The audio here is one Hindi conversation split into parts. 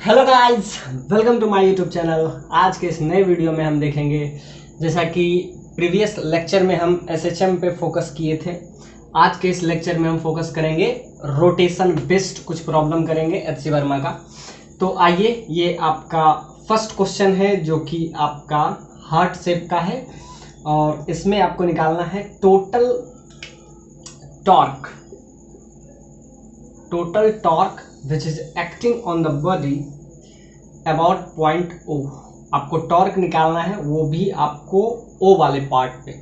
Hello guys, welcome to my YouTube channel. आज के इस नए वीडियो में हम देखेंगे, जैसा कि प्रीवियस लेक्चर में हम एसएचएम पे फोकस किए थे, आज के इस लेक्चर में हम फोकस करेंगे रोटेशन बेस्ड कुछ प्रॉब्लम करेंगे एचसी वर्मा का। तो आइए, ये आपका फर्स्ट क्वेश्चन है जो कि आपका हार्ट शेप का है और इसमें आपको निकालना है total torque which is acting on the body about point O। आपको टॉर्क निकालना है, वो भी आपको O वाले पार्ट पे।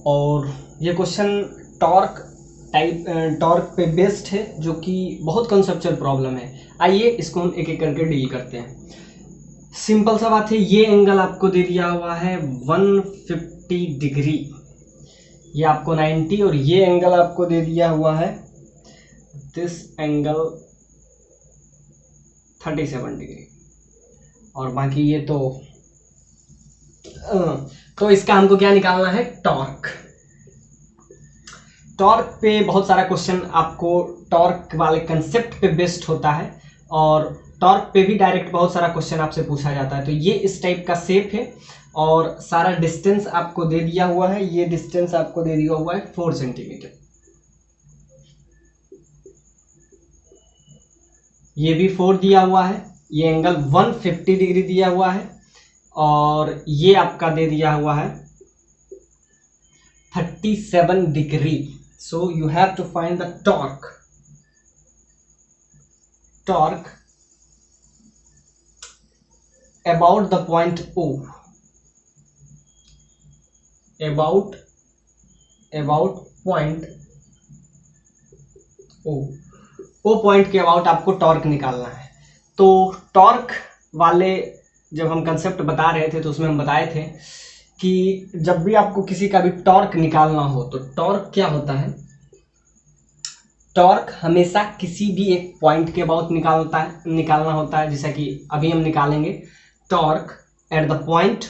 और ये क्वेश्चन टॉर्क पे बेस्ड है, जो कि बहुत कंसेप्चुअल प्रॉब्लम है। आइए इसको हम एक एक करके डील करते हैं। सिंपल सा बात है, ये एंगल आपको दे दिया हुआ है 150 डिग्री, ये आपको 90, और ये एंगल आपको दे दिया हुआ है दिस एंगल 37 डिग्री, और बाकी ये तो इसका हमको क्या निकालना है, टॉर्क पे बहुत सारा क्वेश्चन आपको टॉर्क वाले कंसेप्ट पे बेस्ड होता है, और टॉर्क पे भी डायरेक्ट बहुत सारा क्वेश्चन आपसे पूछा जाता है। तो ये इस टाइप का शेप है और सारा डिस्टेंस आपको दे दिया हुआ है। ये डिस्टेंस आपको दे दिया हुआ है 4 सेंटीमीटर, ये भी 4 दिया हुआ है, ये एंगल 150 डिग्री दिया हुआ है, और ये आपका दे दिया हुआ है 37 degree. So you have to find the torque about the point O, about point O point के अबाउट आपको टॉर्क निकालना है। तो टॉर्क वाले जब हम कंसेप्ट बता रहे थे तो उसमें हम बताए थे कि जब भी आपको किसी का भी टॉर्क निकालना हो तो टॉर्क क्या होता है, टॉर्क हमेशा किसी भी एक पॉइंट के अबाउट निकालना होता है। जैसा कि अभी हम निकालेंगे torque at the point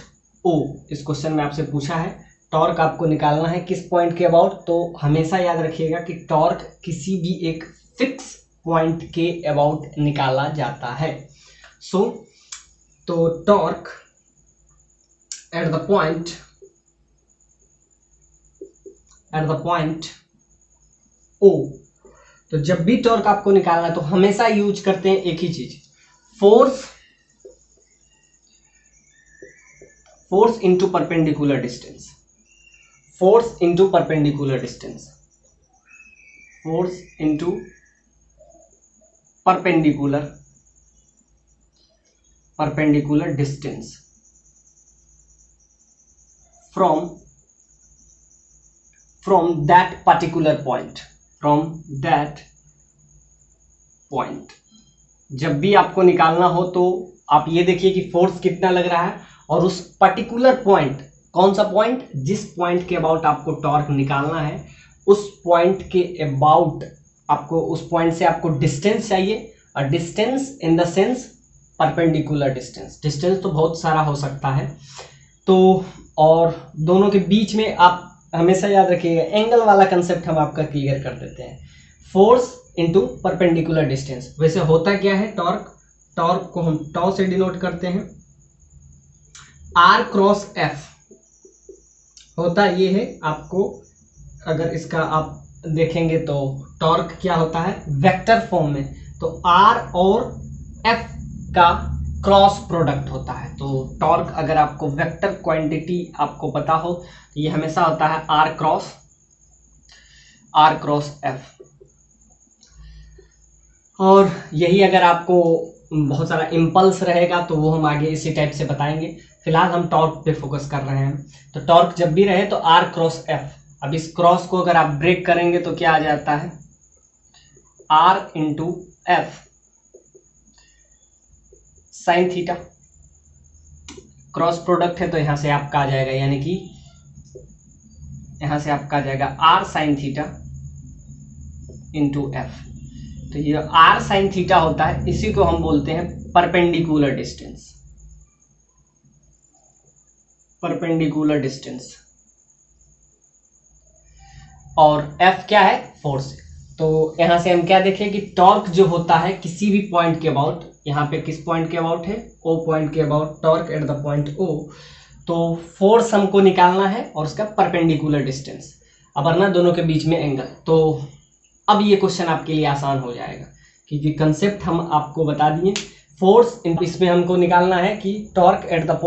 O। इस क्वेश्चन में आपसे पूछा है टॉर्क आपको निकालना है किस पॉइंट के अबाउट, तो हमेशा याद रखिएगा कि टॉर्क किसी भी एक फिक्स पॉइंट के अबाउट निकाला जाता है। तो torque at the point O। तो जब भी टॉर्क आपको निकालना है तो हमेशा यूज करते हैं एक ही चीज, force into perpendicular distance, force into perpendicular distance from that particular point, जब भी आपको निकालना हो तो आप ये देखिए कि फोर्स कितना लग रहा है, और उस पर्टिकुलर पॉइंट, कौन सा पॉइंट, जिस पॉइंट के अबाउट आपको टॉर्क निकालना है उस पॉइंट के अबाउट आपको, उस पॉइंट से आपको डिस्टेंस चाहिए, और distance in the sense perpendicular distance तो बहुत सारा हो सकता है। तो और दोनों के बीच में आप हमेशा याद रखिएगा, एंगल वाला कंसेप्ट हम आपका क्लियर कर देते हैं, फोर्स इंटू परपेंडिकुलर डिस्टेंस। वैसे होता क्या है, टॉर्क को हम टॉ से डिनोट करते हैं, R क्रॉस F होता ये है। आपको अगर इसका आप देखेंगे तो टॉर्क क्या होता है, वेक्टर फॉर्म में, तो R और F का क्रॉस प्रोडक्ट होता है। तो टॉर्क अगर आपको वेक्टर क्वांटिटी आपको पता हो तो ये हमेशा होता है R क्रॉस F। और यही अगर आपको बहुत सारा इम्पल्स रहेगा तो वो हम आगे इसी टाइप से बताएंगे। फिलहाल हम टॉर्क पे फोकस कर रहे हैं। तो टॉर्क जब भी रहे तो R क्रॉस F। अब इस क्रॉस को अगर आप ब्रेक करेंगे तो क्या आ जाता है, R into F sine theta. Cross product है तो यहां से आपका आ जाएगा, यानी कि यहां से आपका आ जाएगा R sine theta into F। तो ये R साइन थीटा होता है, इसी को हम बोलते हैं परपेंडिकुलर डिस्टेंस, और F क्या है, फोर्स। तो यहां से हम क्या देखें कि टॉर्क जो होता है किसी भी पॉइंट के अबाउट, यहाँ पे किस पॉइंट के अबाउट है, ओ पॉइंट के about torque at the point O. तो फोर्स हमको निकालना है और उसका परपेंडिकुलर डिस्टेंस, अब वरना दोनों के बीच में एंगल। तो अब ये क्वेश्चन आपके लिए आसान हो जाएगा क्योंकि कंसेप्ट हम आपको बता दिए। फोर्स इसमें हमको निकालना है कि torque at the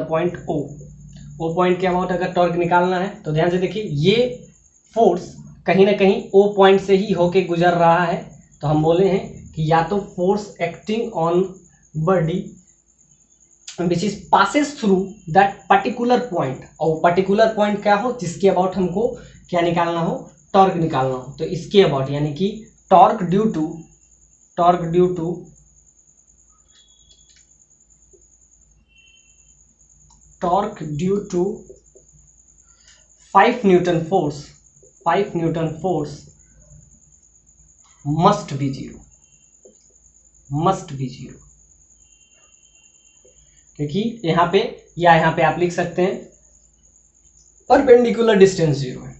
point O point के अबाउट अगर टॉर्क निकालना है तो ध्यान से देखिए, ये फोर्स कहीं ना कहीं ओ पॉइंट से ही होके गुजर रहा है। तो हम बोले हैं कि या तो force acting on body which is passes through that particular point, और पर्टिकुलर पॉइंट क्या हो, जिसके अबाउट हमको क्या निकालना हो, टॉर्क निकालना हो। तो इसके अबाउट यानी कि torque due to 5 newton force must be zero, क्योंकि यहाँ पे आप लिख सकते हैं परपेंडिकुलर डिस्टेंस जीरो है।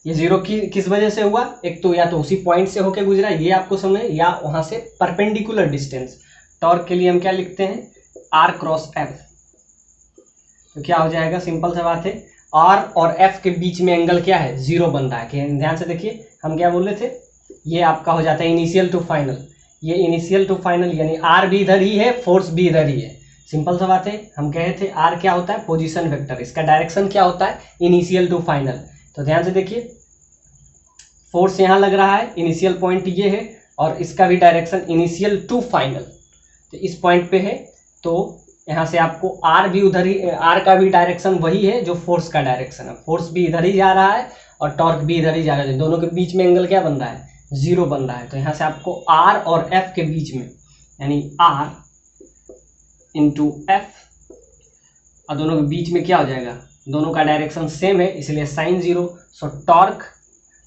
ये जीरो किस वजह से हुआ, एक तो या तो उसी पॉइंट से होके गुजरा, ये आपको समझ, या वहां से परपेंडिकुलर डिस्टेंस। टॉर्क के लिए हम क्या लिखते हैं, आर क्रॉस एफ। तो क्या हो जाएगा, सिंपल सा बात है, आर और एफ के बीच में एंगल क्या है, जीरो बन रहा है। ध्यान से देखिए, हम क्या बोल रहे थे, ये आपका हो जाता है इनिशियल टू फाइनल। ये इनिशियल टू फाइनल यानी आर भी इधर ही है, फोर्स भी इधर ही है। सिंपल सा बात है, हम कहे थे आर क्या होता है, पोजीशन वेक्टर, इसका डायरेक्शन क्या होता है, इनिशियल टू फाइनल। तो ध्यान से देखिए, फोर्स यहाँ लग रहा है, इनिशियल पॉइंट ये है, और इसका भी डायरेक्शन इनिशियल टू फाइनल, तो इस पॉइंट पे है। तो यहाँ से आपको आर भी उधर ही, आर का भी डायरेक्शन वही है जो फोर्स का डायरेक्शन है, फोर्स भी इधर ही जा रहा है और टॉर्क भी इधर ही जा रहा है, दोनों के बीच में एंगल क्या बन रहा है, जीरो बन रहा है। तो यहाँ से आपको आर और एफ के बीच में, यानी आर इंटू एफ, और दोनों के बीच में क्या हो जाएगा, दोनों का डायरेक्शन सेम है, इसलिए sine zero. So torque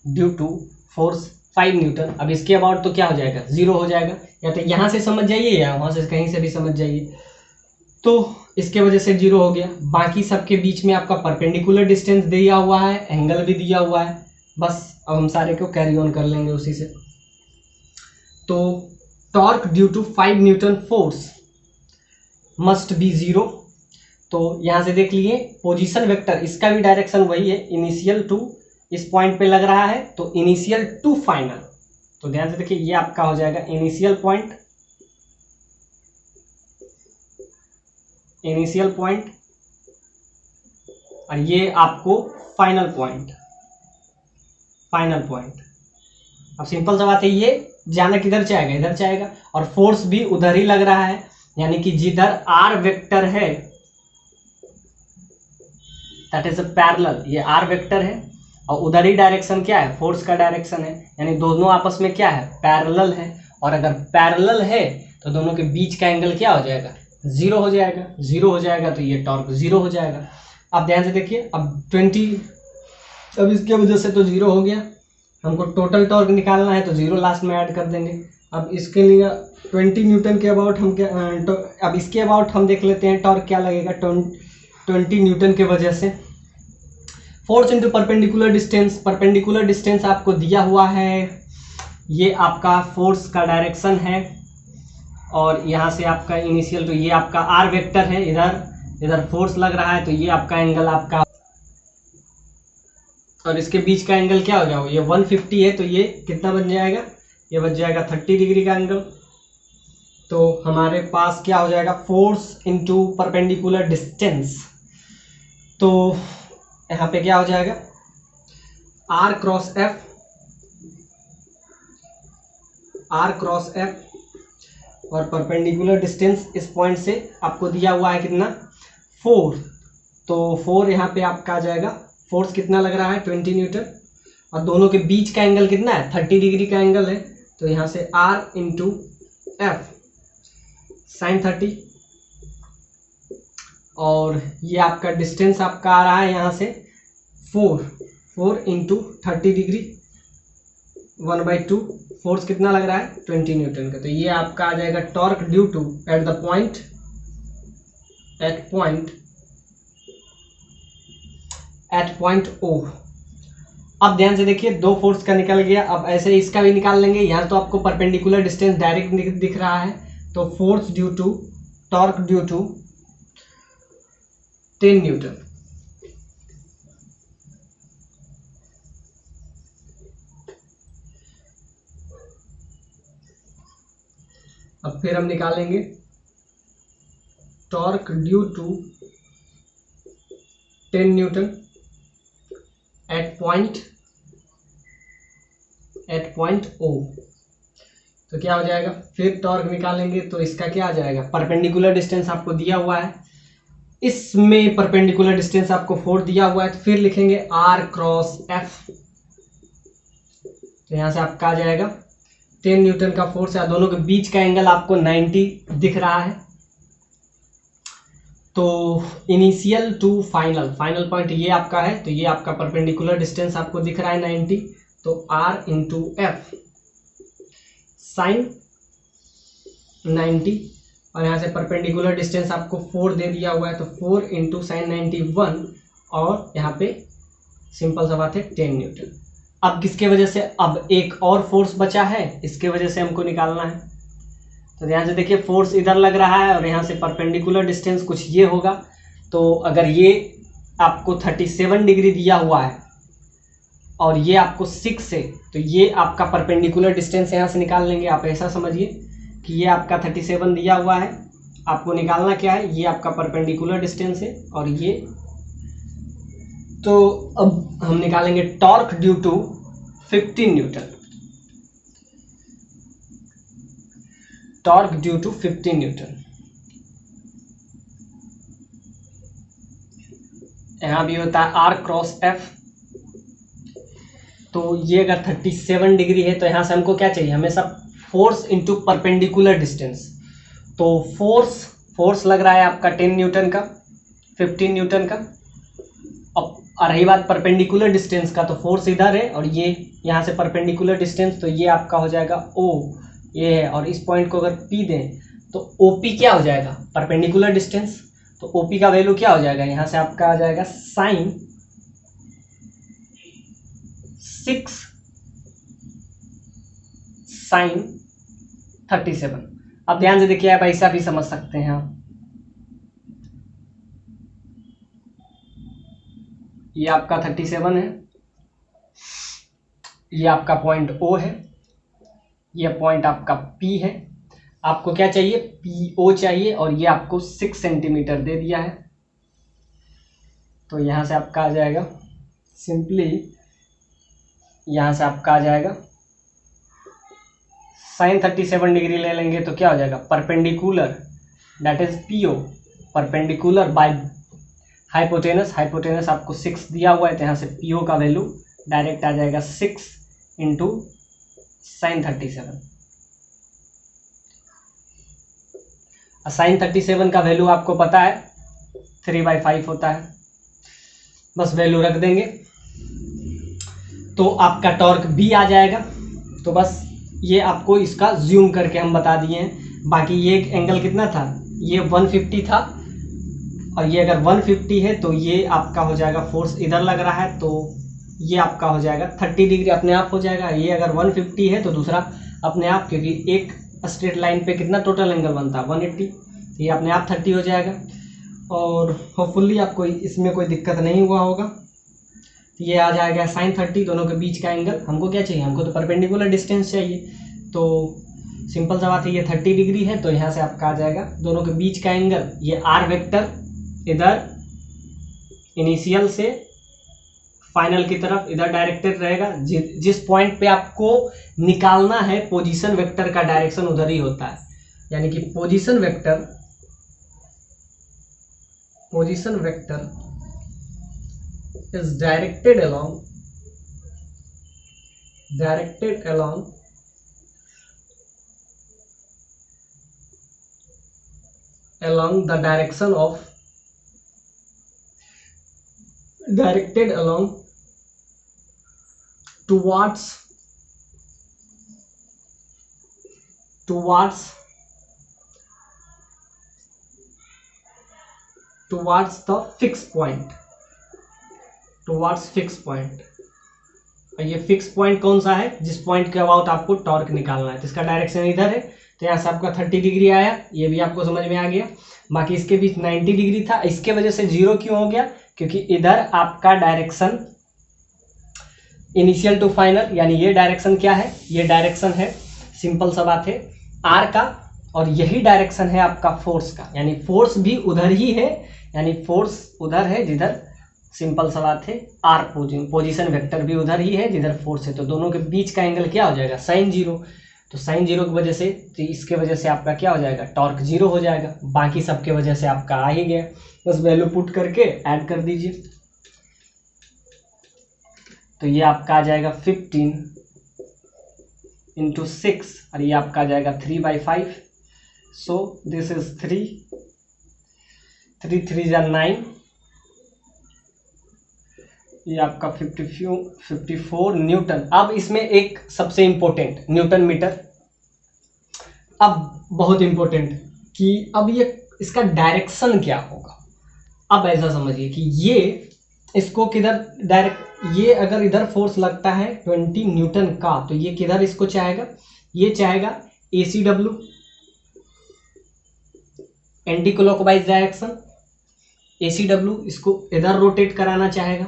due to force 5 newton. अब इसके अबाउट तो क्या हो जाएगा, जीरो हो जाएगा, या तो यहाँ से समझ जाइए या वहाँ से कहीं से भी समझ जाइए। तो इसके वजह से जीरो हो गया। बाकी सबके बीच में आपका परपेंडिकुलर डिस्टेंस दिया हुआ है, एंगल भी दिया हुआ है, बस अब हम सारे को कैरी ऑन कर लेंगे उसी से। तो torque due to 5 newton force must be zero. तो यहाँ से देख लिए, पोजीशन वेक्टर, इसका भी डायरेक्शन वही है, इनिशियल टू, इस पॉइंट पे लग रहा है, तो इनिशियल टू फाइनल। तो ध्यान से देखिए, ये आपका हो जाएगा इनिशियल पॉइंट, और ये आपको फाइनल पॉइंट। अब सिंपल सा बात है, ये जाना किधर जाएगा, इधर जाएगा, और फोर्स भी उधर ही लग रहा है, यानी कि जिधर आर वेक्टर है दैट इज अ पैरेलल, ये आर वेक्टर है, और उधर ही डायरेक्शन क्या है, फोर्स का डायरेक्शन है, यानी दोनों आपस में क्या है, पैरेलल है। और अगर पैरेलल है तो दोनों के बीच का एंगल क्या हो जाएगा, जीरो हो जाएगा, तो ये टॉर्क जीरो हो जाएगा। अब ध्यान से देखिए, अब इसके वजह से तो जीरो हो गया, हमको टोटल टॉर्क निकालना है, तो जीरो लास्ट में ऐड कर देंगे। अब इसके लिए 20 न्यूटन के अबाउट हम क्या, अब इसके अबाउट हम देख लेते हैं टॉर्क क्या लगेगा। 20 न्यूटन के वजह से फोर्स इंटू परपेंडिकुलर डिस्टेंस आपको दिया हुआ है, ये आपका फोर्स का डायरेक्शन है, और यहाँ से आपका इनिशियल, तो ये आपका आर वेक्टर है, इधर फोर्स लग रहा है, तो ये आपका एंगल आपका, और इसके बीच का एंगल क्या हो जाएगा, ये 150 है, तो ये कितना बन जाएगा, ये बन जाएगा 30 डिग्री का एंगल। तो हमारे पास क्या हो जाएगा, फोर्स इंटू परपेंडिकुलर डिस्टेंस, तो यहाँ पे क्या हो जाएगा, आर क्रॉस एफ, और परपेंडिकुलर डिस्टेंस इस पॉइंट से आपको दिया हुआ है कितना, 4। तो 4 यहाँ पे आपका आ जाएगा, फोर्स कितना लग रहा है, 20 न्यूटन, और दोनों के बीच का एंगल कितना है, 30 डिग्री का एंगल है। तो यहाँ से आर इंटू एफ साइन 30, और ये आपका डिस्टेंस आपका आ रहा है यहाँ से 4 इंटू 30 डिग्री 1/2, फोर्स कितना लग रहा है, 20 न्यूटन का। तो ये आपका आ जाएगा torque due to at point O। अब ध्यान से देखिए, दो फोर्स का निकल गया, अब ऐसे इसका भी निकाल लेंगे। यहाँ तो आपको परपेंडिकुलर डिस्टेंस डायरेक्ट दिख रहा है, तो force due to, torque due to 10 newton. अब फिर हम निकालेंगे torque due to 10 newton at point O। तो क्या हो जाएगा, फिर टॉर्क निकालेंगे तो इसका क्या आ जाएगा, परपेंडिकुलर डिस्टेंस आपको दिया हुआ है, इसमें परपेंडिकुलर डिस्टेंस आपको 4 दिया हुआ है, तो फिर लिखेंगे R क्रॉस F। तो यहां से आपका आ जाएगा 10 न्यूटन का फोर्स है, दोनों के बीच का एंगल आपको 90 दिख रहा है। तो initial to final, final point ये आपका है, तो ये आपका परपेंडिकुलर डिस्टेंस आपको दिख रहा है 90, तो R इंटू एफ साइन 90, और यहाँ से परपेंडिकुलर डिस्टेंस आपको 4 दे दिया हुआ है, तो 4 इंटू साइन 91, और यहाँ पे सिंपल सा बात है 10 न्यूटन। अब किसके वजह से, अब एक और फोर्स बचा है, इसके वजह से हमको निकालना है। तो ध्यान से देखिए, फोर्स इधर लग रहा है और यहाँ से परपेंडिकुलर डिस्टेंस कुछ ये होगा। तो अगर ये आपको 37 डिग्री दिया हुआ है और ये आपको 6 है, तो ये आपका परपेंडिकुलर डिस्टेंस यहाँ से निकाल लेंगे। आप ऐसा समझिए कि ये आपका 37 दिया हुआ है, आपको निकालना क्या है, ये आपका परपेंडिकुलर डिस्टेंस है और ये, तो अब हम निकालेंगे torque due to 15 newton, torque due to 15 newton. यहां भी होता है R क्रॉस F। तो ये अगर 37 डिग्री है तो यहां से हमको क्या चाहिए, हमेशा फोर्स इंटू परपेंडिकुलर डिस्टेंस। तो फोर्स लग रहा है आपका 10 न्यूटन का, 15 न्यूटन का। अब रही बात परपेंडिकुलर डिस्टेंस का, तो फोर्स इधर है और ये यहाँ से परपेंडिकुलर डिस्टेंस, तो ये आपका हो जाएगा O, ये है, और इस पॉइंट को अगर P दें तो OP क्या हो जाएगा, परपेंडिकुलर डिस्टेंस। तो OP का वैल्यू क्या हो जाएगा, यहाँ से आपका आ जाएगा साइन 6 साइन 37। अब ध्यान से देखिए, आप ऐसा भी समझ सकते हैं आप, ये आपका 37 है, ये आपका पॉइंट O है, ये पॉइंट आपका P है। आपको क्या चाहिए, PO चाहिए, और ये आपको 6 सेंटीमीटर दे दिया है। तो यहाँ से आपका आ जाएगा सिंपली, यहाँ से आपका आ जाएगा साइन 37 डिग्री ले लेंगे तो क्या हो जाएगा, perpendicular that is PO, perpendicular by hypotenuse, hypotenuse आपको 6 दिया हुआ है, तो यहाँ से PO का वैल्यू डायरेक्ट आ जाएगा 6 इंटू साइन 37। साइन 37 का वैल्यू आपको पता है 3/5 होता है, बस वैल्यू रख देंगे तो आपका टॉर्क भी आ जाएगा। तो बस ये आपको इसका जूम करके हम बता दिए हैं। बाकी ये एंगल कितना था, ये 150 था, और ये अगर 150 है तो ये आपका हो जाएगा, फोर्स इधर लग रहा है तो ये आपका हो जाएगा 30 डिग्री अपने आप हो जाएगा। ये अगर 150 है तो दूसरा अपने आप, क्योंकि एक स्ट्रेट लाइन पे कितना टोटल एंगल बनता है 180, तो ये अपने आप 30 हो जाएगा। और होपफुली आपको इसमें कोई दिक्कत नहीं हुआ होगा। ये आ जाएगा साइन 30, दोनों के बीच का एंगल। हमको क्या चाहिए, हमको तो परपेंडिकुलर डिस्टेंस चाहिए, तो सिंपल सा बात है, ये 30 डिग्री है, तो यहाँ से आपका आ जाएगा दोनों के बीच का एंगल, ये R वेक्टर इधर इनिशियल से फाइनल की तरफ इधर डायरेक्टेड रहेगा। जिस पॉइंट पे आपको निकालना है पोजीशन वेक्टर का डायरेक्शन उधर ही होता है, यानी कि position vector is directed along the direction of towards the fixed point, और ये फिक्स पॉइंट कौन सा है, जिस पॉइंट के अबाउट आपको टॉर्क निकालना है। तो इसका डायरेक्शन इधर है, तो यहाँ से आपका 30 डिग्री आया, ये भी आपको समझ में आ गया। बाकी इसके बीच 90 डिग्री था, इसके वजह से 0 क्यों हो गया, क्योंकि इधर आपका डायरेक्शन इनिशियल टू फाइनल, यानी ये डायरेक्शन क्या है, ये डायरेक्शन है, सिंपल सा बात है, आर का, और यही डायरेक्शन है आपका फोर्स का, यानी फोर्स भी उधर ही है, यानी फोर्स उधर है जिधर, सिंपल सा बात है, आर पोजीशन वेक्टर भी उधर ही है जिधर फोर्स है। तो दोनों के बीच का एंगल क्या हो जाएगा, sin 0। तो sin 0 की वजह से, तो इसके वजह से आपका क्या हो जाएगा, टॉर्क 0 हो जाएगा। बाकी सबके वजह से आपका आ ही गया, बस वैल्यू पुट करके ऐड कर दीजिए। तो ये आपका आ जाएगा 15 × 6, और ये आपका आ जाएगा 3/5। सो दिस इज 3 3 × 9, ये आपका 54 न्यूटन। अब इसमें एक सबसे इंपॉर्टेंट न्यूटन मीटर, अब बहुत इंपॉर्टेंट कि अब ये इसका डायरेक्शन क्या होगा। अब ऐसा समझिए कि ये इसको किधर डायरेक्ट, ये अगर इधर फोर्स लगता है 20 न्यूटन का, तो ये किधर इसको चाहेगा, ये चाहेगा ACW, anti clockwise direction, ACW इसको इधर रोटेट कराना चाहेगा।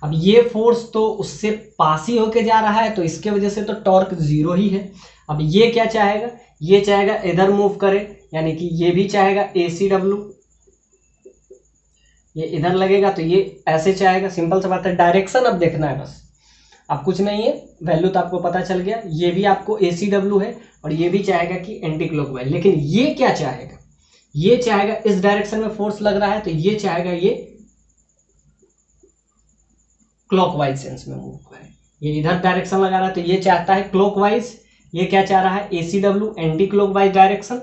अब ये फोर्स तो उससे पास ही होके जा रहा है, तो इसके वजह से तो टॉर्क 0 ही है। अब ये क्या चाहेगा, ये चाहेगा इधर मूव करे, यानी कि ये भी चाहेगा ACW, ये इधर लगेगा तो ये ऐसे चाहेगा। सिंपल सा बात है, डायरेक्शन अब देखना है बस, अब कुछ नहीं है, वैल्यू तो आपको पता चल गया। ये भी आपको ACW है और ये भी चाहेगा कि एंटी क्लॉकवाइज, लेकिन ये क्या चाहेगा, ये चाहेगा इस डायरेक्शन में फोर्स लग रहा है, तो ये चाहेगा ये क्लॉकवाइज सेंस में मूव करे। ये इधर डायरेक्शन लगा रहा है तो ये चाहता है क्लॉकवाइज, ये क्या चाह रहा है ACW, एंटी क्लॉकवाइज डायरेक्शन,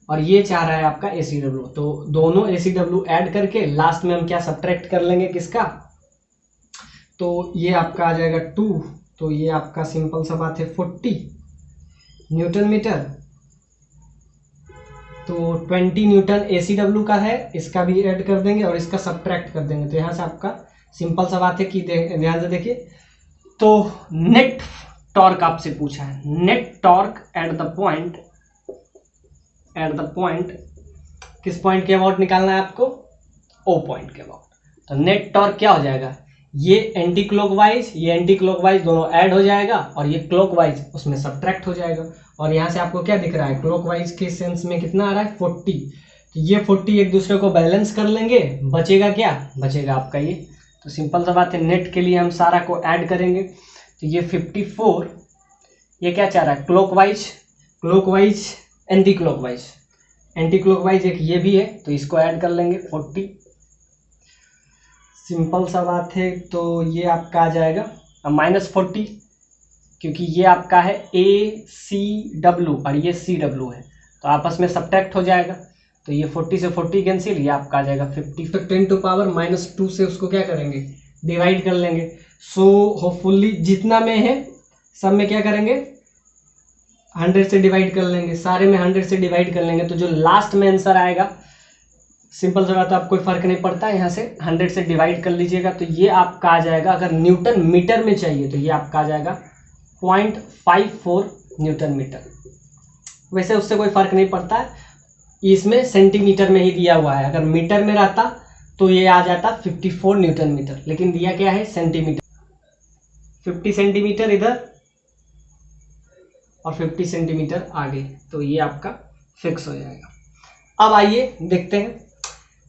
और ये चाह रहा है आपका ACW। तो दोनों ACW ऐड करके लास्ट में हम क्या सब्ट्रैक्ट कर लेंगे किसका, तो ये आपका आ जाएगा 2, तो ये आपका सिंपल सा बात है 40 न्यूटन मीटर। तो 20 न्यूटन ACW का है, इसका भी ऐड कर देंगे और इसका सब्ट्रैक्ट कर देंगे। तो यहाँ से आपका सिंपल सा बात है कि ध्यान से देखिए, तो नेट टॉर्क आपसे पूछा है, net torque at the point, किस पॉइंट के अबाउट निकालना है आपको, O पॉइंट के अबाउट। तो नेट टॉर्क क्या हो जाएगा, ये एंटी क्लॉकवाइज, ये एंटी क्लॉकवाइज दोनों ऐड हो जाएगा, और ये क्लॉकवाइज उसमें सब्ट्रैक्ट हो जाएगा। और यहाँ से आपको क्या दिख रहा है, क्लॉकवाइज के सेंस में कितना आ रहा है 40, तो ये 40 एक दूसरे को बैलेंस कर लेंगे, बचेगा क्या, बचेगा आपका ये। तो सिंपल सा बात है, नेट के लिए हम सारा को ऐड करेंगे, तो ये 54, ये क्या चाह रहा है क्लॉकवाइज एंटी क्लॉकवाइज एक ये भी है, तो इसको ऐड कर लेंगे 40, सिंपल सा बात है। तो ये आपका आ जाएगा -40, क्योंकि ये आपका है ACW और ये CW है, तो आपस में सब्ट्रैक्ट हो जाएगा। तो ये 40 से 40 कैंसिल, ये आपका आ जाएगा 50। तो 10⁻⁻2 से उसको क्या करेंगे, डिवाइड कर लेंगे। सो होपफुली जितना में है सब में क्या करेंगे, 100 से डिवाइड कर लेंगे, सारे में 100 से डिवाइड कर लेंगे। तो जो लास्ट में आंसर आएगा, सिंपल सा बात है, आप कोई फर्क नहीं पड़ता, यहाँ से 100 से डिवाइड कर लीजिएगा। तो ये आपका आ जाएगा, अगर न्यूटन मीटर में चाहिए तो ये आपका आ जाएगा 0.54 न्यूटन मीटर। वैसे उससे कोई फर्क नहीं पड़ता है, इसमें सेंटीमीटर में ही दिया हुआ है, अगर मीटर में रहता तो ये आ जाता 54 न्यूटन मीटर, लेकिन दिया क्या है सेंटीमीटर। 50 सेंटीमीटर इधर और 50 सेंटीमीटर आगे, तो ये आपका फिक्स हो जाएगा। अब आइए देखते हैं,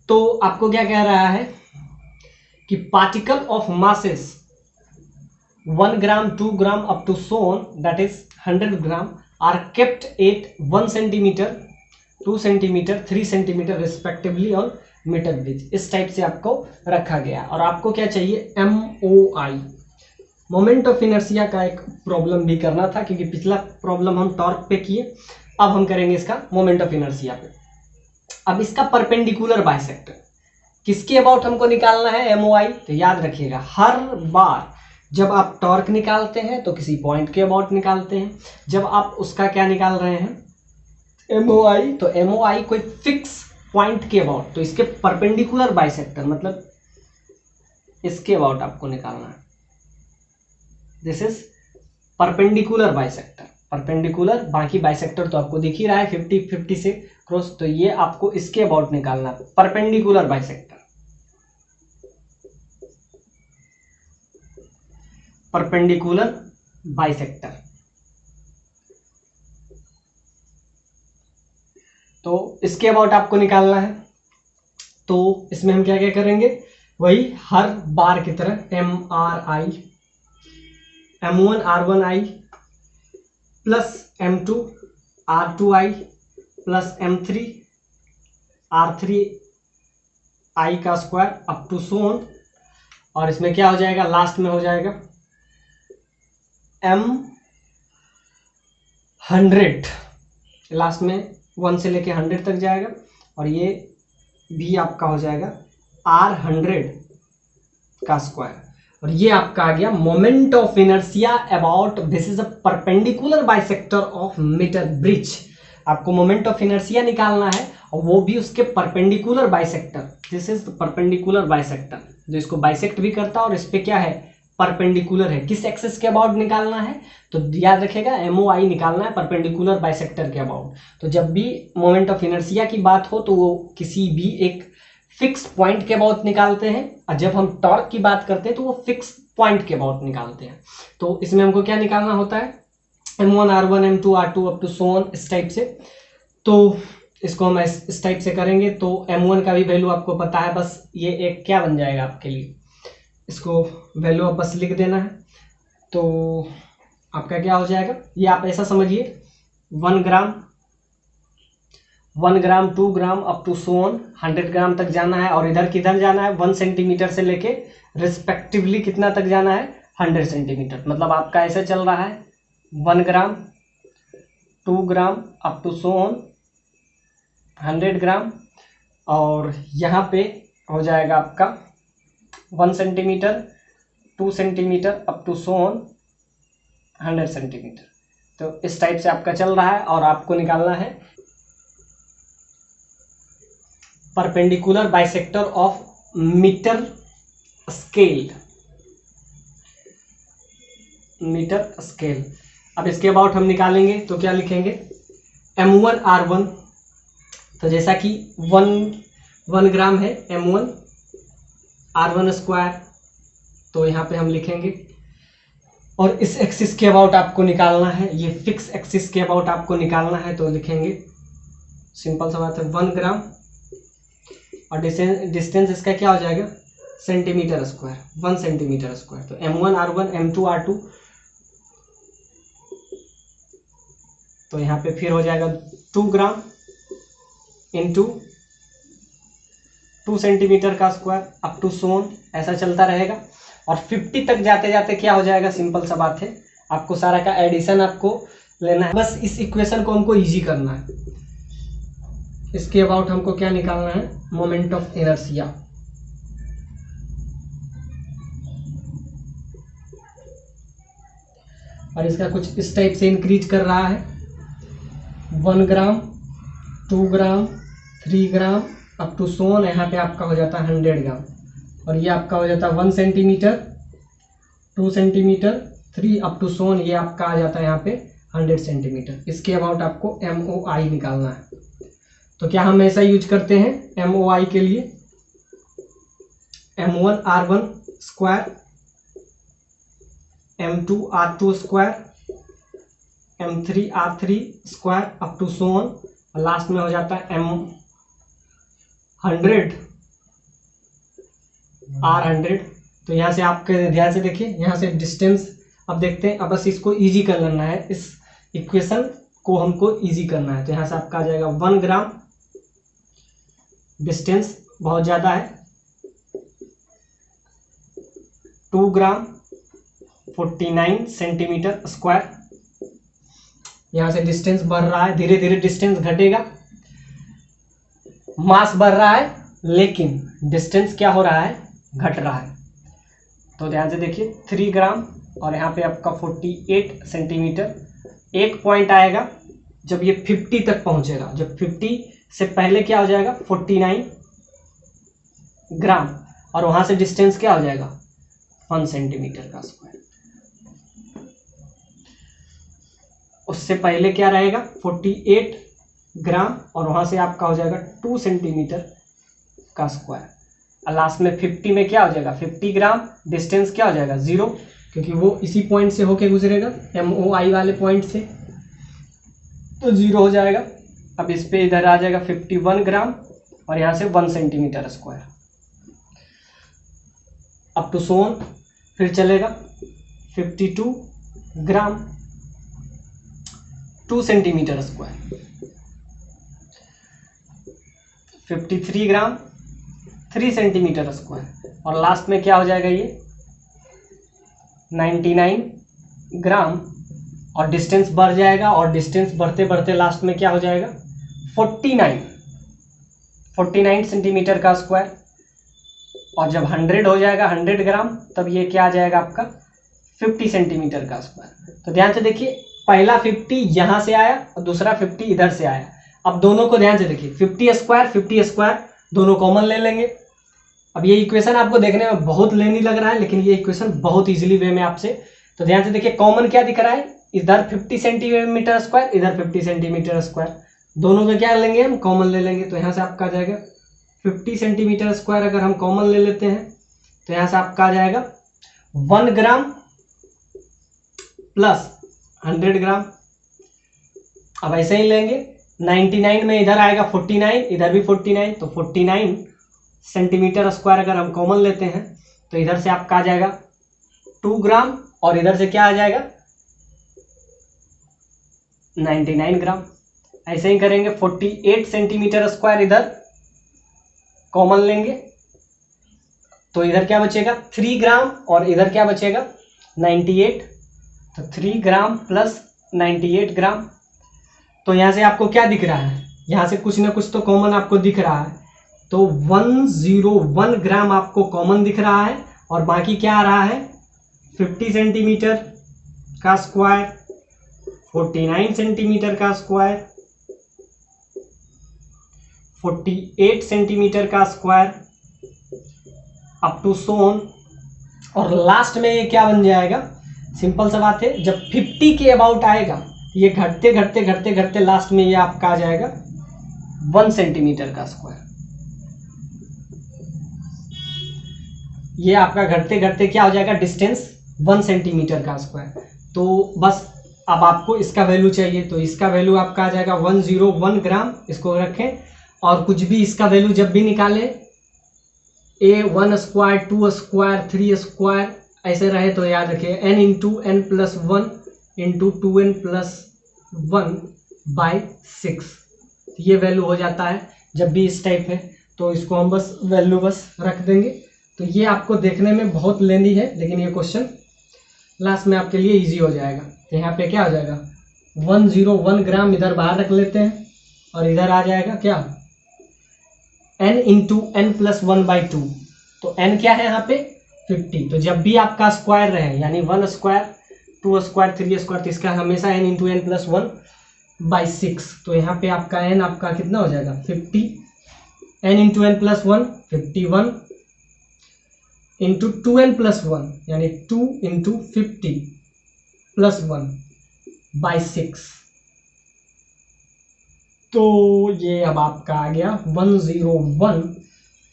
तो आपको क्या कह रहा है कि particle of masses 1 gram 2 gram up to so on that is 100 gram are kept at 1 centimetre 2 centimetre 3 centimetre respectively on metre bridge. इस टाइप से आपको रखा गया, और आपको क्या चाहिए MOI, मोमेंट ऑफ इनर्शिया का एक प्रॉब्लम भी करना था, क्योंकि पिछला प्रॉब्लम हम टॉर्क पे किए, अब हम करेंगे इसका मोमेंट ऑफ इनर्शिया पे। अब इसका परपेंडिकुलर बाइसेक्टर किसके अबाउट हमको निकालना है, MOI। तो याद रखिएगा, हर बार जब आप टॉर्क निकालते हैं तो किसी पॉइंट के अबाउट निकालते हैं, जब आप उसका क्या निकाल रहे हैं MOI, तो MOI कोई फिक्स पॉइंट के अबाउट, तो इसके परपेंडिकुलर बाइसेक्टर मतलब इसके अबाउट आपको निकालना है। This is perpendicular bisector. Perpendicular, बाकी बाइसेक्टर तो आपको दिख ही रहा है 50-50 से क्रॉस, तो ये आपको इसके अबाउट निकालना है, परपेंडिकुलर बाइसेक्टर। Perpendicular bisector. तो इसके अबाउट आपको निकालना है। तो इसमें हम क्या क्या करेंगे, वही हर बार की तरह MRI M1R1I plus M2R2I plus M3R3I का square up to so on, और इसमें क्या हो जाएगा, लास्ट में हो जाएगा M100, लास्ट में 1 से लेके 100 तक जाएगा, और ये भी आपका हो जाएगा R100 का स्क्वायर। और ये आपका आ गया moment of inertia about, this is a perpendicular bisector of metre bridge. आपको मोमेंट ऑफ इनर्शिया निकालना है, और वो भी उसके perpendicular bisector. This is perpendicular bisector, जो इसको बाइसेक्ट भी करता है और इस पे क्या है, परपेंडिकुलर है। किस एक्सिस के अबाउट निकालना है, तो याद रखेगा MOI निकालना है परपेंडिकुलर बाइसेक्टर के अबाउट। तो जब भी मोमेंट ऑफ इनर्शिया की बात हो तो वो किसी भी एक फिक्स पॉइंट के अबाउट निकालते हैं, और जब हम टॉर्क की बात करते हैं तो वो फिक्स पॉइंट के अबाउट निकालते हैं। तो इसमें हमको क्या निकालना होता है, M1R1 M2R2 up to so on, इस टाइप से। तो इसको हम इस टाइप से करेंगे। तो M1 का भी वैल्यू आपको पता है, बस ये एक क्या बन जाएगा आपके लिए, इसको वैल्यू आप बस लिख देना है। तो आपका क्या हो जाएगा, ये आप ऐसा समझिए 1 gram 2 gram up to so on 100 ग्राम तक जाना है, और इधर किधर जाना है, 1 सेंटीमीटर से लेके रिस्पेक्टिवली कितना तक जाना है, 100 सेंटीमीटर। मतलब आपका ऐसे चल रहा है 1 gram 2 gram up to so on 100 gram, और यहाँ पे हो जाएगा आपका 1 centimetre 2 centimetre up to so on 100 centimetre. तो इस टाइप से आपका चल रहा है, और आपको निकालना है perpendicular bisector of metre scale. Metre scale. अब इसके अबाउट हम निकालेंगे तो क्या लिखेंगे, M1R1, तो जैसा कि 1 ग्राम है M1R1 स्क्वायर, तो यहाँ पे हम लिखेंगे। और इस एक्सिस के अबाउट आपको निकालना है, ये फिक्स एक्सिस के अबाउट आपको निकालना है, तो लिखेंगे सिंपल सा बात है 1 ग्राम, और डिस्टेंस इसका क्या हो जाएगा, सेंटीमीटर स्क्वायर, 1 सेंटीमीटर स्क्वायर। तो M1R1 M2R2, तो यहाँ पे फिर हो जाएगा 2 ग्राम इंटू 2 सेंटीमीटर का square up to so on, ऐसा चलता रहेगा। और 50 तक जाते जाते क्या हो जाएगा, सिंपल सा बात है, आपको सारा का एडिशन आपको लेना है, बस इस इक्वेशन को हमको इजी करना है। इसके अबाउट हमको क्या निकालना है, मोमेंट ऑफ इनर्शिया। और इसका कुछ इस टाइप से इंक्रीज कर रहा है, 1 gram 2 gram 3 gram up to so on, यहाँ पे आपका हो जाता है 100 ग्राम, और ये आपका हो जाता है 1 centimetre 2 centimetre 3 up to so on, ये आपका आ जाता है यहाँ पे 100 सेंटीमीटर। इसके अबाउट आपको MOI निकालना है। तो क्या हम ऐसा यूज करते हैं MOI के लिए, M1R1 square M2R2 square M3R3 square up to so on, last में हो जाता है M100 R100। तो यहाँ से आपके ध्यान से देखिए, यहाँ से डिस्टेंस अब देखते हैं। अब बस इसको इजी कर लेना है, इस इक्वेशन को हमको इजी करना है। तो यहाँ से आपका आ जाएगा 1 ग्राम, डिस्टेंस बहुत ज़्यादा है, 2 ग्राम 49 सेंटीमीटर स्क्वायर। यहाँ से डिस्टेंस बढ़ रहा है, धीरे धीरे डिस्टेंस घटेगा, मास बढ़ रहा है लेकिन डिस्टेंस क्या हो रहा है, घट रहा है। तो ध्यान से देखिए 3 ग्राम, और यहाँ पे आपका 48 सेंटीमीटर। एक पॉइंट आएगा जब ये 50 तक पहुंचेगा, जब 50 से पहले क्या हो जाएगा 49 ग्राम, और वहां से डिस्टेंस क्या हो जाएगा 1 सेंटीमीटर का स्क्वायर। उससे पहले क्या रहेगा 48 ग्राम, और वहाँ से आपका हो जाएगा 2 सेंटीमीटर का स्क्वायर, और लास्ट में 50 में क्या हो जाएगा 50 ग्राम, डिस्टेंस क्या हो जाएगा 0, क्योंकि वो इसी पॉइंट से होके गुजरेगा MOI वाले पॉइंट से, तो 0 हो जाएगा। अब इस पे इधर आ जाएगा 51 ग्राम और यहाँ से 1 सेंटीमीटर स्क्वायर, अप टू सोन। फिर चलेगा 52 ग्राम 2 सेंटीमीटर स्क्वायर, 53 ग्राम 3 सेंटीमीटर स्क्वायर, और लास्ट में क्या हो जाएगा ये 99 ग्राम, और डिस्टेंस बढ़ जाएगा, और डिस्टेंस बढ़ते बढ़ते लास्ट में क्या हो जाएगा 49 सेंटीमीटर का स्क्वायर, और जब 100 हो जाएगा 100 ग्राम, तब ये क्या आ जाएगा आपका 50 सेंटीमीटर का स्क्वायर। तो ध्यान से देखिए, पहला 50 यहाँ से आया और दूसरा 50 इधर से आया। अब दोनों को ध्यान से देखिए, 50 स्क्वायर दोनों कॉमन ले लेंगे। अब ये इक्वेशन आपको देखने में बहुत लेनी लग रहा है, लेकिन ये इक्वेशन बहुत इजीली वे में आपसे, तो ध्यान से देखिए कॉमन क्या दिख रहा है, इधर 50 सेंटीमीटर स्क्वायर, इधर 50 सेंटीमीटर स्क्वायर, दोनों में क्या लेंगे हम कॉमन ले लेंगे। तो यहाँ से आपका आ जाएगा 50 सेंटीमीटर स्क्वायर, अगर हम कॉमन ले लेते हैं तो यहाँ से आपका आ जाएगा 1 ग्राम प्लस 100 ग्राम। अब ऐसे ही लेंगे, 99 में इधर आएगा 49, इधर भी 49, तो 49 सेंटीमीटर स्क्वायर अगर हम कॉमन लेते हैं तो इधर से आपका आ जाएगा 2 ग्राम, और इधर से क्या आ जाएगा 99 ग्राम। ऐसे ही करेंगे, 48 सेंटीमीटर स्क्वायर इधर कॉमन लेंगे तो इधर क्या बचेगा 3 ग्राम, और इधर क्या बचेगा 98, तो 3 ग्राम प्लस 98 ग्राम। तो यहाँ से आपको क्या दिख रहा है, यहाँ से कुछ ना कुछ तो कॉमन आपको दिख रहा है, तो 101 ग्राम आपको कॉमन दिख रहा है, और बाकी क्या आ रहा है 50 सेंटीमीटर का स्क्वायर, 49 सेंटीमीटर का स्क्वायर, 48 सेंटीमीटर का स्क्वायर, अप टू सोन, और लास्ट में ये क्या बन जाएगा, सिंपल सा बात है, जब 50 के अबाउट आएगा ये घटते घटते घटते घटते लास्ट में ये आपका आ जाएगा 1 सेंटीमीटर का स्क्वायर। ये आपका घटते घटते क्या हो जाएगा डिस्टेंस 1 सेंटीमीटर का स्क्वायर। तो बस अब आपको इसका वैल्यू चाहिए, तो इसका वैल्यू आपका आ जाएगा 101 ग्राम, इसको रखें, और कुछ भी इसका वैल्यू जब भी निकालें, A 1 स्क्वायर 2 स्क्वायर 3 स्क्वायर ऐसे रहे तो याद रखिए n into n plus 1 into 2n plus 1/6, ये वैल्यू हो जाता है जब भी इस टाइप है, तो इसको हम बस वैल्यू बस रख देंगे। तो ये आपको देखने में बहुत लेंदी है, लेकिन ये क्वेश्चन लास्ट में आपके लिए इजी हो जाएगा। तो यहाँ पे क्या हो जाएगा 101 ग्राम इधर बाहर रख लेते हैं, और इधर आ जाएगा क्या n इंटू एन प्लस 1/2, तो n क्या है यहाँ पे 50। तो जब भी आपका स्क्वायर रहे, यानी 1 स्क्वायर 2 स्क्वायर 3 स्क्वायर, तो इसका हमेशा n इंटू एन प्लस 1/6, तो यहाँ पे आपका n आपका कितना हो जाएगा 50, n into n plus 1 51 into 2n plus 1, यानी 2 इंटू 50 प्लस 1/6, तो ये अब आपका आ गया 101,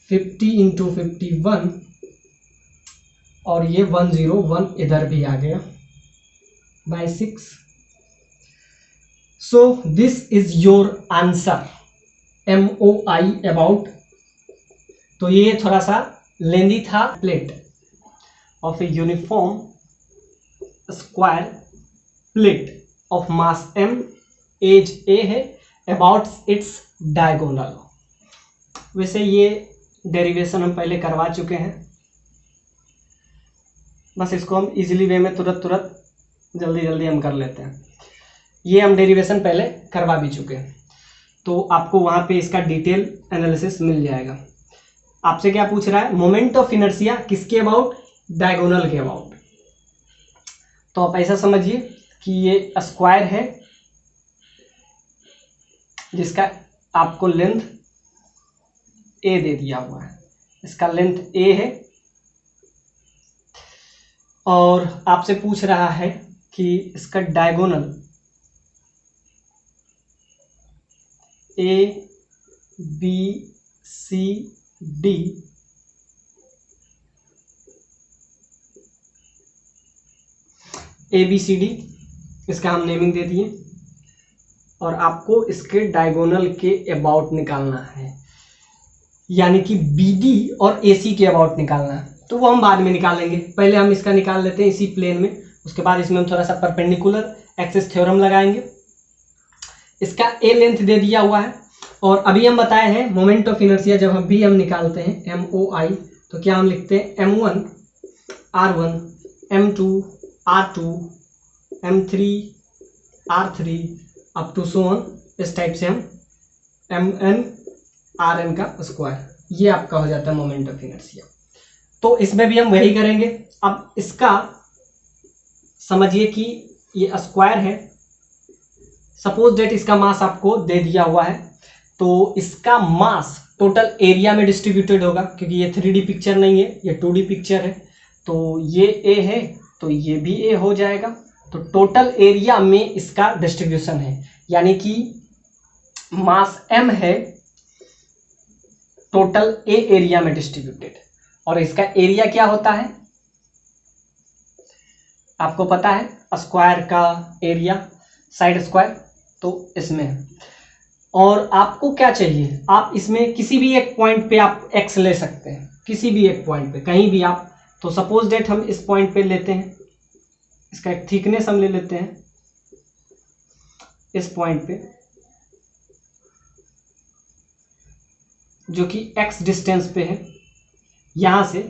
50 इंटू 51, और ये 101 इधर भी आ गया /6। So this is your answer MOI about. तो ये थोड़ा सा लेंदी था। Plate of a uniform square plate of mass m, as a है, अबाउट इट्स डायगोनल। वैसे ये डेरिवेशन हम पहले करवा चुके हैं, बस इसको हम इजीली वे में तुरंत जल्दी जल्दी हम कर लेते हैं। ये हम डेरिवेशन पहले करवा भी चुके हैं, तो आपको वहाँ पे इसका डिटेल एनालिसिस मिल जाएगा। आपसे क्या पूछ रहा है, मोमेंट ऑफ इनर्शिया किसके अबाउट, डायगोनल के अबाउट। तो आप ऐसा समझिए कि ये स्क्वायर है जिसका आपको लेंथ a दे दिया हुआ है, इसका लेंथ a है, और आपसे पूछ रहा है कि इसका diagonal A B C D ABCD, इसका हम नेमिंग दे दिए, और आपको इसके डायगोनल के अबाउट निकालना है, यानी कि BD और AC के अबाउट निकालना है। तो वो हम बाद में निकालेंगे, पहले हम इसका निकाल लेते हैं इसी प्लेन में, उसके बाद इसमें हम थोड़ा सा परपेंडिकुलर एक्सिस थ्योरम लगाएंगे। इसका A लेंथ दे दिया हुआ है, और अभी हम बताए हैं मोमेंट ऑफ इनर्शिया जब हम निकालते हैं MOI, तो क्या हम लिखते हैं M1 R1 M2 R2 M3 R3 up to so on, इस टाइप से हम MN RN का स्क्वायर, ये आपका हो जाता है मोमेंट ऑफ इनर्शिया। तो इसमें भी हम वही करेंगे। अब इसका समझिए कि ये स्क्वायर है, सपोज दैट इसका मास आपको दे दिया हुआ है, तो इसका मास टोटल एरिया में डिस्ट्रीब्यूटेड होगा, क्योंकि ये 3D पिक्चर नहीं है, ये 2D पिक्चर है। तो ये A है तो ये भी A हो जाएगा, तो टोटल एरिया में इसका डिस्ट्रीब्यूशन है, यानी कि मास M है टोटल A एरिया में डिस्ट्रीब्यूटेड, और इसका एरिया क्या होता है आपको पता है, स्क्वायर का एरिया साइड स्क्वायर, तो इसमें है। और आपको क्या चाहिए, आप इसमें किसी भी एक पॉइंट पे आप x ले सकते हैं, किसी भी एक पॉइंट पे कहीं भी आप, तो सपोज डेट हम इस पॉइंट पे लेते हैं, इसका एक थिकनेस हम ले लेते हैं इस पॉइंट पे, जो कि x डिस्टेंस पे है, यहां से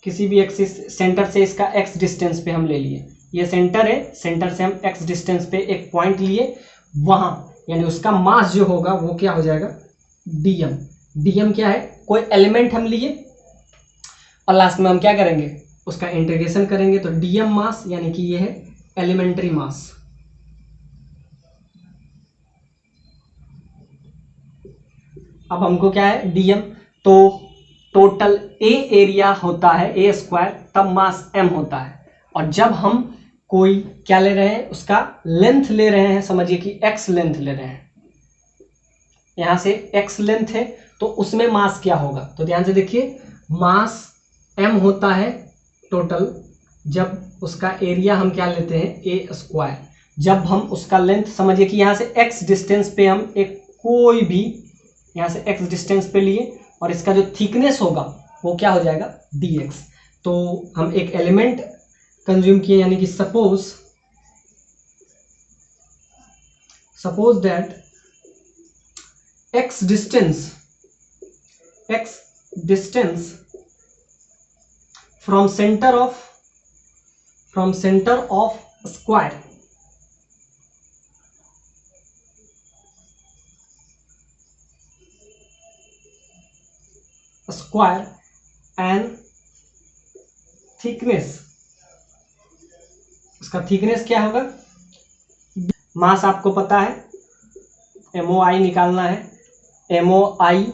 किसी भी एक्सिस सेंटर से इसका x डिस्टेंस पे हम ले लिए, ये सेंटर है, सेंटर से हम x डिस्टेंस पे एक पॉइंट लिए, वहां यानी उसका मास जो होगा वो क्या हो जाएगा dm। dm क्या है, कोई एलिमेंट हम लिए और लास्ट में हम क्या करेंगे उसका इंटीग्रेशन करेंगे, तो dm मास यानी कि ये है एलिमेंट्री मास। अब हमको क्या है dm, तो टोटल A एरिया होता है A स्क्वायर, तब मास m होता है, और जब हम कोई क्या ले रहे हैं उसका लेंथ ले रहे हैं, समझिए कि x लेंथ ले रहे हैं, यहां से x लेंथ है, तो उसमें मास क्या होगा, तो ध्यान से देखिए मास m होता है टोटल, जब उसका एरिया हम क्या लेते हैं A स्क्वायर, जब हम उसका लेंथ, समझिए कि यहां से x डिस्टेंस पे हम एक कोई भी यहां से x डिस्टेंस पे लिए, और इसका जो थिकनेस होगा वो क्या हो जाएगा dx। तो हम एक एलिमेंट कंज्यूम किए, यानी कि suppose that x distance from centre of square, and thickness, उसका थिकनेस क्या होगा, मास आपको पता है MOI निकालना है, MOI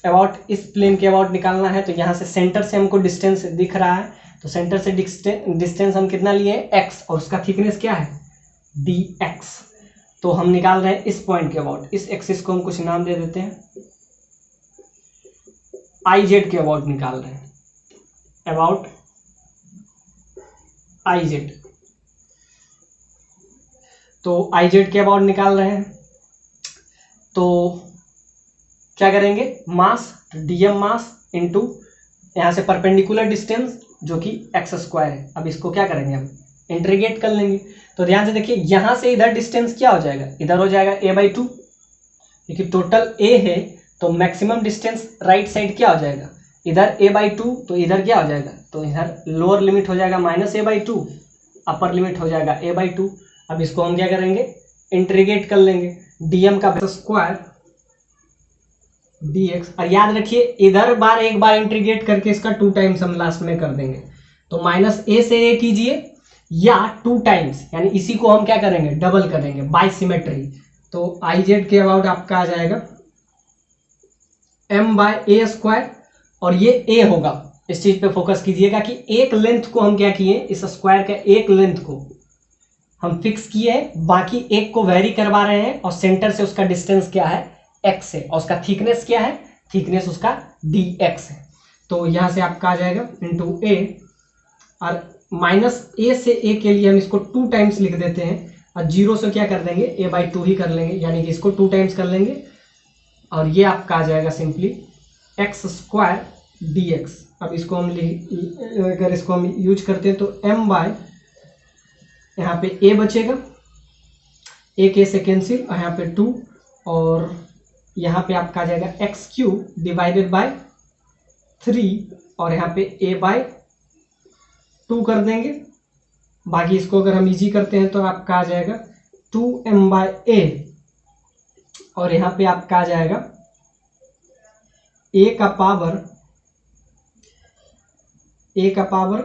अबाउट इस प्लेन के अबाउट निकालना है, तो यहाँ से सेंटर से हमको डिस्टेंस दिख रहा है, तो सेंटर से डिस्टेंस हम कितना लिए x, और उसका थिकनेस क्या है dx। तो हम निकाल रहे हैं इस पॉइंट के अबाउट, इस एक्सिस को हम कुछ नाम दे देते हैं, IZ के अबाउट निकाल रहे हैं, अबाउट IZ, तो IZ के अबाउट निकाल रहे हैं, तो क्या करेंगे मास dm मास इंटू यहाँ से परपेंडिकुलर डिस्टेंस जो कि x स्क्वायर है। अब इसको क्या करेंगे हम इंटीग्रेट कर लेंगे, तो ध्यान से देखिए यहाँ से इधर डिस्टेंस क्या हो जाएगा, इधर हो जाएगा a/2, क्योंकि टोटल a है, तो मैक्सिमम डिस्टेंस राइट साइड क्या हो जाएगा इधर a/2, तो इधर क्या हो जाएगा, तो इधर लोअर लिमिट हो जाएगा -a/2, अपर लिमिट हो जाएगा a/2। अब इसको हम क्या करेंगे इंटीग्रेट कर लेंगे, dm का स्क्वायर dx, और याद रखिए इधर एक बार इंटीग्रेट करके इसका 2 टाइम्स हम लास्ट में कर देंगे, तो -a से a कीजिए या 2 टाइम्स, यानी इसी को हम क्या करेंगे डबल करेंगे बाय सिमेट्री, तो IZ के अबाउट आपका आ जाएगा m/a स्क्वायर, और ये a होगा, इस चीज पे फोकस कीजिएगा कि एक लेंथ को हम क्या किए, इस स्क्वायर का एक लेंथ को हम फिक्स किए हैं, बाकी एक को वेरी करवा रहे हैं, और सेंटर से उसका डिस्टेंस क्या है एक्स है और उसका थिकनेस क्या है, थिकनेस उसका डी एक्स है। तो यहाँ से आपका आ जाएगा इंटू ए, और माइनस ए से ए के लिए हम इसको 2 टाइम्स लिख देते हैं, और 0 से क्या कर देंगे, a/2 ही कर लेंगे, यानी कि इसको 2 टाइम्स कर लेंगे, और ये आपका आ जाएगा सिंपली x² dx। अब इसको हम अगर इसको हम यूज करते हैं तो m/ यहाँ पे a बचेगा, a के से कैंसिल, और यहाँ पे 2, और यहाँ पे आपका आ जाएगा x³ डिवाइडेड बाय 3, और यहाँ पे a/2 कर देंगे। बाकी इसको अगर हम इजी करते हैं तो आपका आ जाएगा 2m/a, और यहाँ पे आपका आ जाएगा a का पावर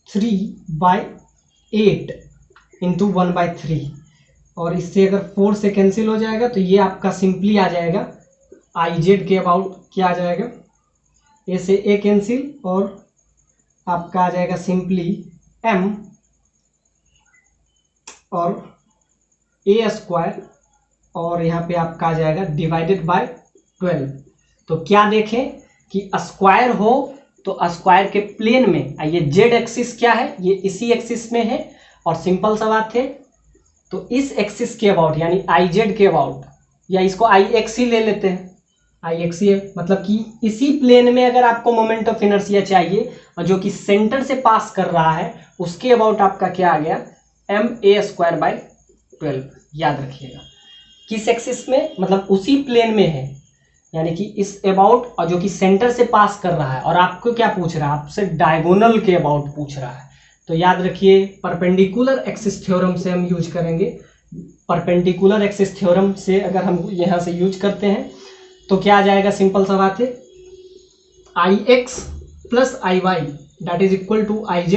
3/8 इंटू 1/3, और इससे अगर 4 से कैंसिल हो जाएगा तो ये आपका सिंपली आ जाएगा iz के अबाउट क्या आ जाएगा, a से a कैंसिल, और आपका आ जाएगा सिंपली m और a², और यहाँ पे आपका आ जाएगा डिवाइडेड बाय 12। तो क्या देखें कि स्क्वायर हो तो स्क्वायर के प्लेन में, ये जेड एक्सिस क्या है, ये इसी एक्सिस में है, और सिंपल सा बात है, तो इस एक्सिस के अबाउट यानी आई जेड के अबाउट, या इसको आई एक्स ही ले लेते हैं, आई एक्स ही है, मतलब कि इसी प्लेन में अगर आपको मोमेंट ऑफ इनर्शिया चाहिए और जो कि सेंटर से पास कर रहा है, उसके अबाउट आपका क्या आ गया, ma²/12। याद रखिएगा किस एक्सिस में, मतलब उसी प्लेन में है, यानी कि इस अबाउट, और जो कि सेंटर से पास कर रहा है, और आपको क्या पूछ रहा है, आपसे डायगोनल के अबाउट पूछ रहा है। तो याद रखिए परपेंडिकुलर एक्सिस थ्योरम से हम यूज करेंगे। परपेंडिकुलर एक्सिस थ्योरम से अगर हम यहाँ से यूज करते हैं तो क्या आ जाएगा, सिंपल सा बात है, Ix plus Iy that is equal to Iz।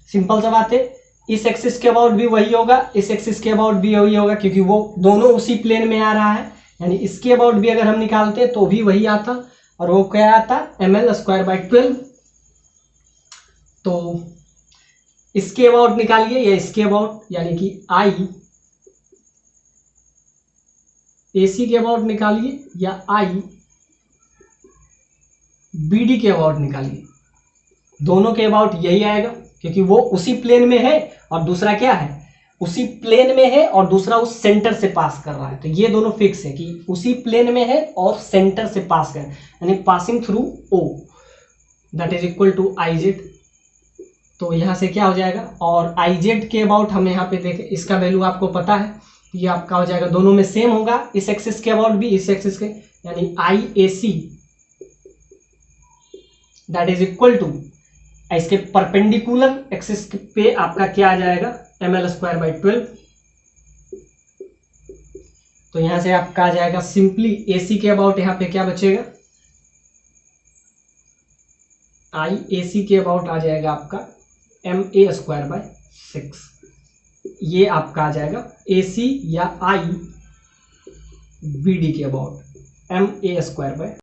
Simple सा बात है, इस एक्सिस के अबाउट भी वही होगा, इस एक्सिस के अबाउट भी वही होगा, क्योंकि वो दोनों उसी प्लेन में आ रहा है, यानी इसके अबाउट भी अगर हम निकालते तो भी वही आता, और वो क्या आता, ml²/12। तो इसके अबाउट निकालिए या इसके अबाउट, यानी कि आई AC के अबाउट निकालिए या आई BD के अबाउट निकालिए, दोनों के अबाउट यही आएगा, क्योंकि वो उसी प्लेन में है और दूसरा क्या है, उसी प्लेन में है और दूसरा उस सेंटर से पास कर रहा है। तो ये दोनों फिक्स है कि उसी प्लेन में है और सेंटर से पास कर, यानी passing through O that is equal to Iz। तो यहाँ से क्या हो जाएगा, और Iz के अबाउट हम यहाँ पे देखें, इसका वैल्यू आपको पता है, ये आपका हो जाएगा, दोनों में सेम होगा, इस एक्सिस के अबाउट भी इस एक्सिस के, यानी IAC that is equal to, इसके परपेंडिकुलर एक्सिस पे आपका क्या आ जाएगा, ml²/12। तो यहां से आपका आ जाएगा सिंपली AC के अबाउट, यहाँ पे क्या बचेगा, IAC के अबाउट आ जाएगा आपका ma²/6। ये आपका आ जाएगा AC या IBD के अबाउट ma²/6।